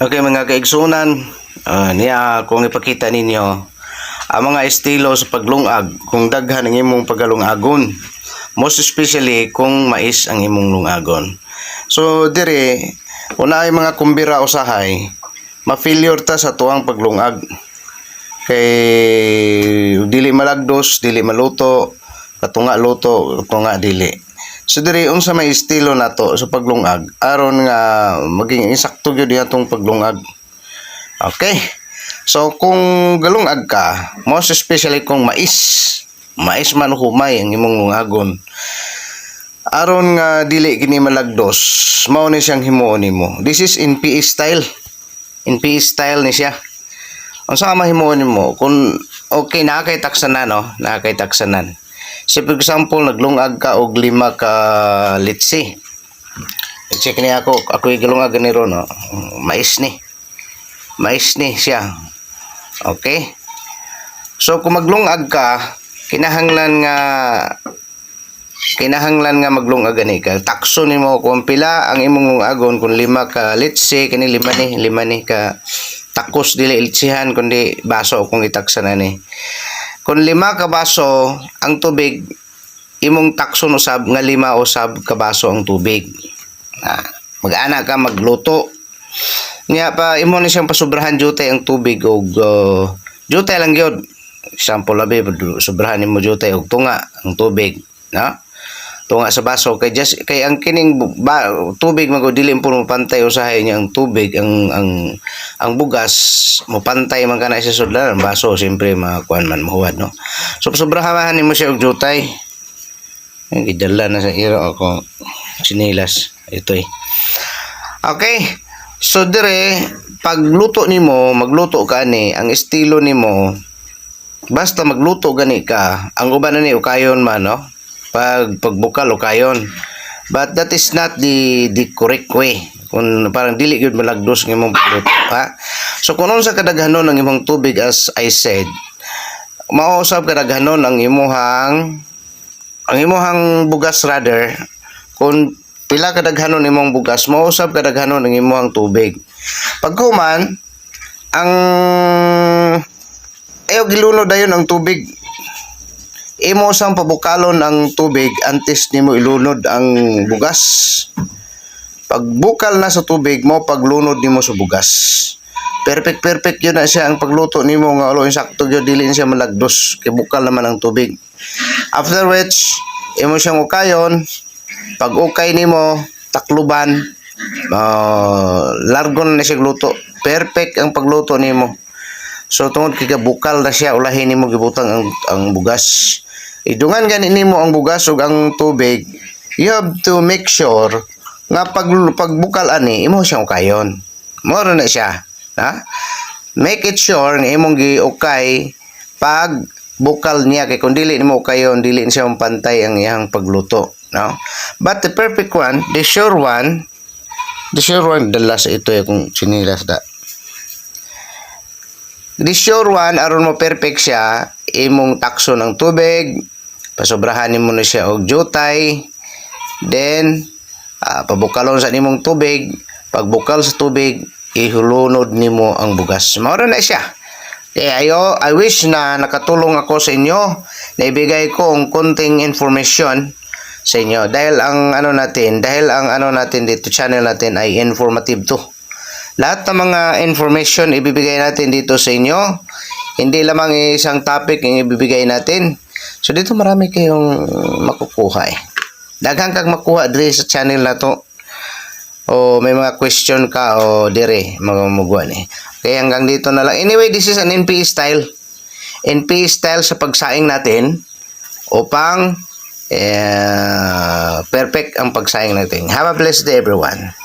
Okay mga kaigsunan, niya kung ipakita ninyo ang mga estilo sa paglungag kung daghan ang imong pagalungagon. Most especially kung mais ang imong lungagon. So dire una ay mga kumbira usahay, ma-failure ta sa tuang paglungag. Kay dili malagdos, dili maluto, katunga luto, katunga dili. So diri unsa may estilo nato sa paglungag aron nga maging insakto gyud atong paglungag. Okay. So kung galungag ka, most especially kung mais man humay ang imong lungagon. Aron nga dili kini malagdos, mao ni siyang himuon nimo. This is in PE style. In PE style ni siya. Unsa ka mahimuon nimo kung okay na kay taksanan no, na kay taksanan. So, for example, naglungag ka og 5 ka litsi. Check ni ako gilungag ni ron, no? Mais ni. Mais ni siya. Okay? So, kung maglungag ka, kinahanglan nga maglungag ani ka. Takso nimo kung pila ang imong lungagon kung 5 ka litsi, kani 5 ni ka takos dili litsihan kundi baso kung itaksan ani. Kung 5 ka baso ang tubig, imong takson usab nga 5 usab ka baso ang tubig. Mag-ana ka magluto. Nya pa imo ni siyang pasubrahan jutay ang tubig og jutay lang gyud. Example labi sobrahan nimo jutay og tunga ang tubig, na? Tunga sa baso kay ang kining tubig magdili puno pantay usahay niya ang tubig ang bugas mo pantay man kana sa sudlan ang baso siyempre makuan man mahuwad no. So sobrahan nimo siya og jutay. Ang gidala na sa iro ako sinilas ito eh. Okay. So dire pagluto nimo magluto ka ni ang estilo nimo basta magluto gani ka ang uban na ni ukayon man no. Pagbukal o kayon. But that is not the correct way. Kung parang dili gyud malagdos ng imong pagluto, ha? So kung unsa kadaghanon ang imong tubig as I said, mausab kadaghanon ang imong bugas rather. Kung pila kadaghanon imong bugas, mausab kadaghanon ang imong tubig. Pagkuman ang ayaw gilunod dayon ang tubig. Imo sang pabukalon ang tubig antes nimo ilunod ang bugas. Pagbukal na sa tubig mo paglunod nimo sa bugas. Perfect yun na siya ang pagluto nimo nga ulo insakto gyud dili siya malagdos kay bukal naman ang tubig. After which imo siyang ukayon. Pag ukay nimo takluban largon na siya luto. Perfect ang pagluto nimo. So tungod kay bukal na siya ulahin nimo gibutang ang bugas. Idungan gani nimo ang bugas ug ang tubig. You have to make sure nga pagbukal ani imo siyang ukayon. Mao na siya, ha? Make it sure nga imong giukay pag bukal niya kay kun dili nimo ukayon dili siya pantay ang iyang pagluto, no? But the perfect one, the sure one dala sa ito kung sinilas da. The sure one aron mo perfect siya imong takso ng tubig, pasobrahan nimo na siya og jutay, then pabukalon sa nimong tubig, pagbukal sa tubig ihulunod nimo ang bugas. Mao na siya. Kaya I wish na nakatulong ako sa inyo, na ibigay ko ang konting information sa inyo dahil ang ano natin dito channel natin ay informative to. Lahat ng mga information ibibigay natin dito sa inyo. Hindi lamang isang topic ang ibibigay natin. So dito marami kayong makukuha eh. Daghang kang makuha dire sa channel na to. O may mga question ka o dire magamuguan eh. Kaya hanggang dito na lang. Anyway, this is an NPE style. NPE style sa pagsaing natin upang perfect ang pagsaing natin. Have a blessed day everyone.